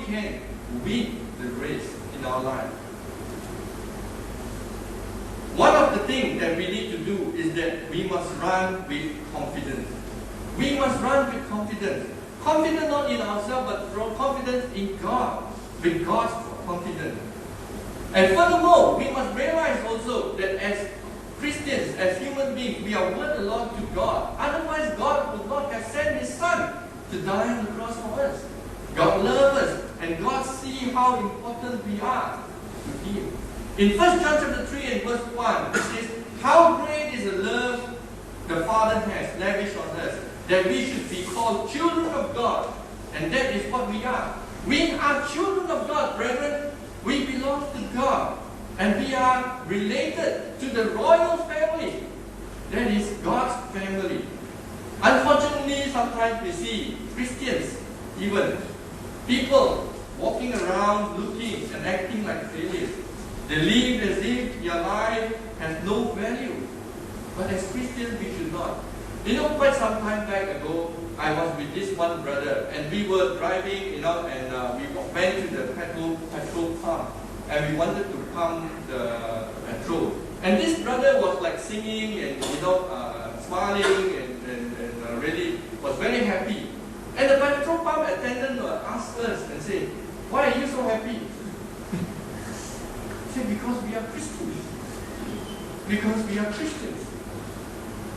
can win the race in our life. One of the things that we need to do is that we must run with confidence. We must run with confidence. Confidence not in ourselves, but confidence in God. With God's confidence. And furthermore, we must realize also that as Christians, as human beings, we are worth a lot to God. Otherwise, God would not have sent His Son to die on the cross for us. God loves us, and God sees how important we are to Him. In 1 John chapter 3 and verse 1, it says, how great is the love the Father has lavished on us, that we should be called children of God. And that is what we are. We are children of God, brethren. We belong to God. And we are related to the royal family. That is God's family. Unfortunately, sometimes we see Christians, even people walking around looking and acting like failures. They live as if their life has no value. But as Christians, we should not. You know, quite some time back ago, I was with this one brother, and we were driving, and we went to the petrol pump, and we wanted to pump the petrol. And this brother was like singing and smiling and really was very happy. And the petrol pump attendant asked us and said, "Why are you so happy?" He said, "Because we are Christians. Because we are Christians.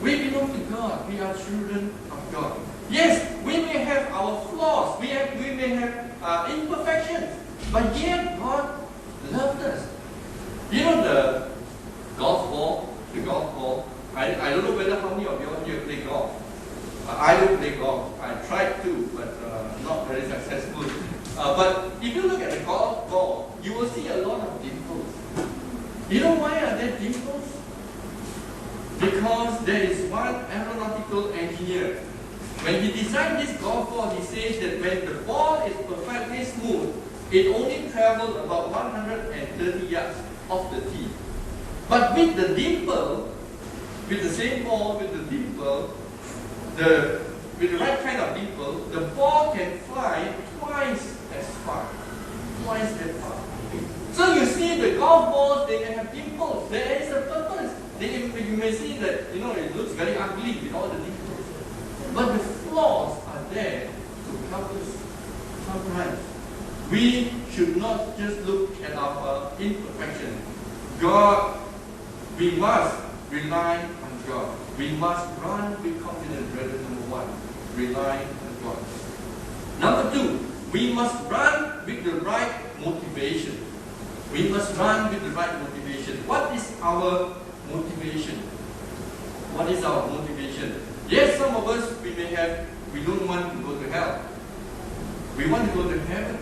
We belong to God. We are children of God. Yes, we may have our flaws. We may have imperfections. But yet God loved us." You know the golf ball? The golf ball. I don't know whether how many of you here play golf. I don't play golf. I tried to, but not very successful. But if you look at the golf ball, you will see a lot of dimples. You know why are there dimples? Because there is one aeronautical engineer. When he designed this golf ball, he says that when the ball is perfectly smooth, it only travels about 130 yards off the tee. But with the dimple, with the same ball, with the dimple, with the right kind of dimple, the ball can fly twice as far. Twice as far. So you see the golf balls, they have dimples. There is a purpose. You may see that, it looks very ugly with all the dimples. But the flaws are there to help us sometimes. We should not just look at our imperfection. God, we must rely on God. We must run with confidence, brother. Number one, rely on God. Number two, we must run with the right motivation. We must run with the right motivation. What is our motivation? What is our motivation? Yes, some of us, we don't want to go to hell. We want to go to heaven.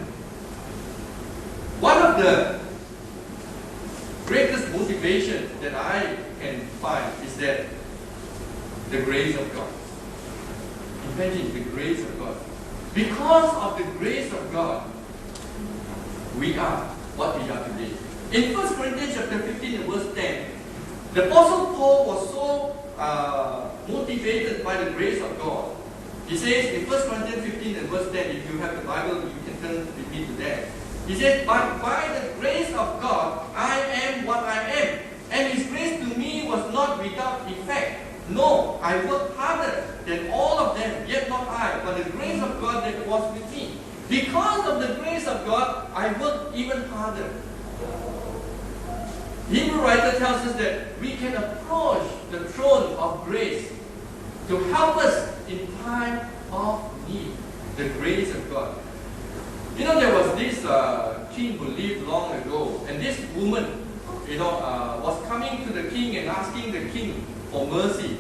One of the greatest motivation that I can find is that the grace of God. Imagine the grace of God. Because of the grace of God, we are what we are today. In 1 Corinthians chapter 15 and verse 10, the Apostle Paul was so motivated by the grace of God. He says in 1 Corinthians 15 and verse 10, if you have the Bible, you can turn with me to that. He says, "But by the grace of God, I am what I am. And His grace to me was not without effect. No, I worked harder than all of them, yet not I, but the grace of God that was with me. Because of the grace of God, I worked even harder." Hebrew writer tells us that we can approach the throne of grace to help us in time of need. The grace of God. There was this king who lived long ago, and this woman, was coming to the king and asking the king for mercy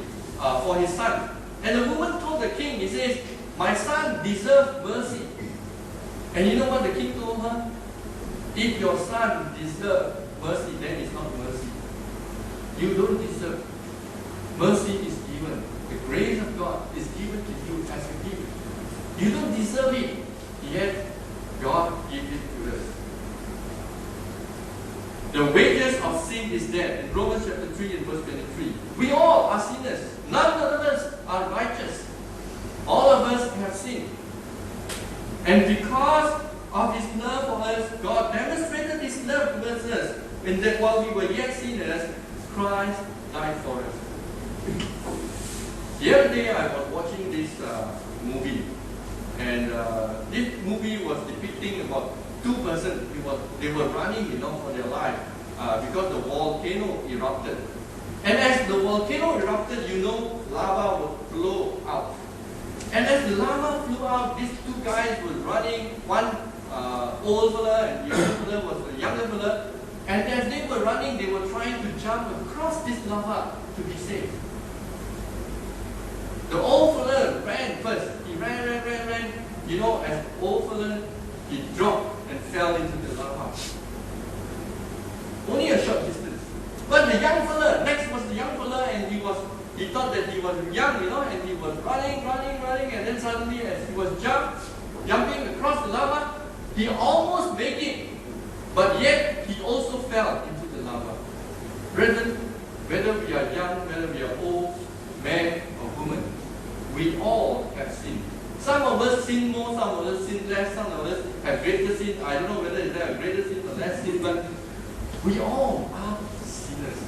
for his son. And the woman told the king, he says, "My son deserves mercy." And you know what the king told her? "If your son deserves mercy, then it's not mercy. You don't deserve. Mercy is given. The grace of God is given to you as a gift. You don't deserve it, yet God gives it to us." The wages of sin is death. In Romans chapter 3 and verse 23. We all are sinners. None of us are righteous. All of us have sinned. And because of His love for us, God demonstrated His love towards us. And that while we were yet sinners, Christ died for us. The other day I was watching this movie. And this movie was depicting about two persons. They were running, for their life because the volcano erupted. And as the volcano erupted, lava would flow out. And as the lava flew out, these two guys were running. One old fella and the other fella was a younger fella. And as they were running, they were trying to jump across this lava to be safe. The old fella ran first. He ran. As old fella, he dropped and fell into the lava. Only a short distance. But the young fella, next was the young fella, and he thought that he was young, and he was running, and then suddenly as he was jumping across the lava, he almost made it. But yet, he also fell into the lava. Brethren, whether we are young, whether we are old, man or woman, we all have sinned. Some of us sin more, some of us sin less, some of us have greater sin. I don't know whether is there a greater sin or less sin, but we all are sinners.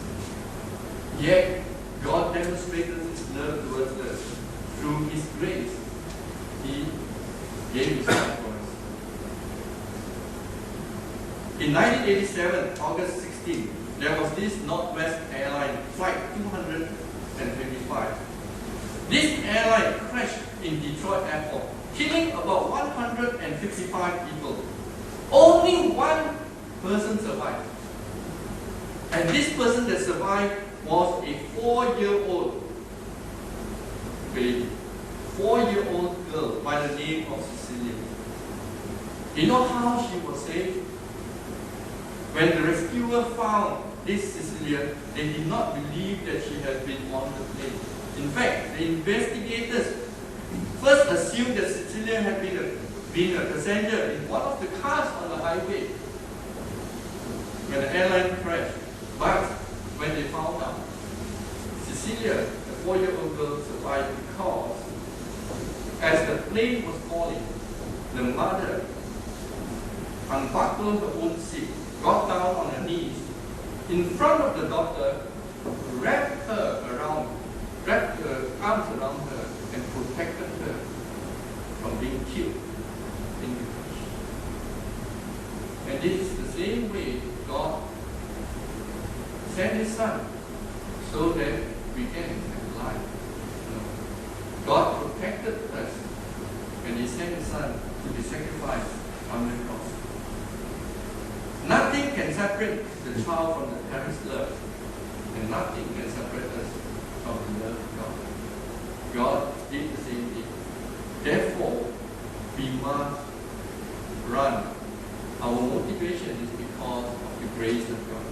Yet, God demonstrated His love towards us through His grace. He gave His life for us. In 1987, August 16, there was this Northwest Airline Flight 225. This airline crashed in Detroit Airport, killing about 155 people. Only one person survived. And this person that survived was a 4-year-old baby. 4-year-old girl by the name of Cecilia. You know how she was saved? When the rescuer found this Cecilia, they did not believe that she had been on the plane. In fact, the investigators first assumed that Cecilia had been a passenger in one of the cars on the highway when the airline crashed. But when they found out, Cecilia, the 4-year-old girl, survived because as the plane was falling, the mother unbuckled her own seat, got down on her knees in front of the doctor, wrapped her arms around her and protected her from being killed in the crash. And this is the same way God sent His Son so that we can have life. God protected us and He sent His Son to be sacrificed on the cross. Nothing can separate the child from the parent's love, and nothing can separate us from the love of God. God did the same thing. Therefore, we must run. Our motivation is because of the grace of God.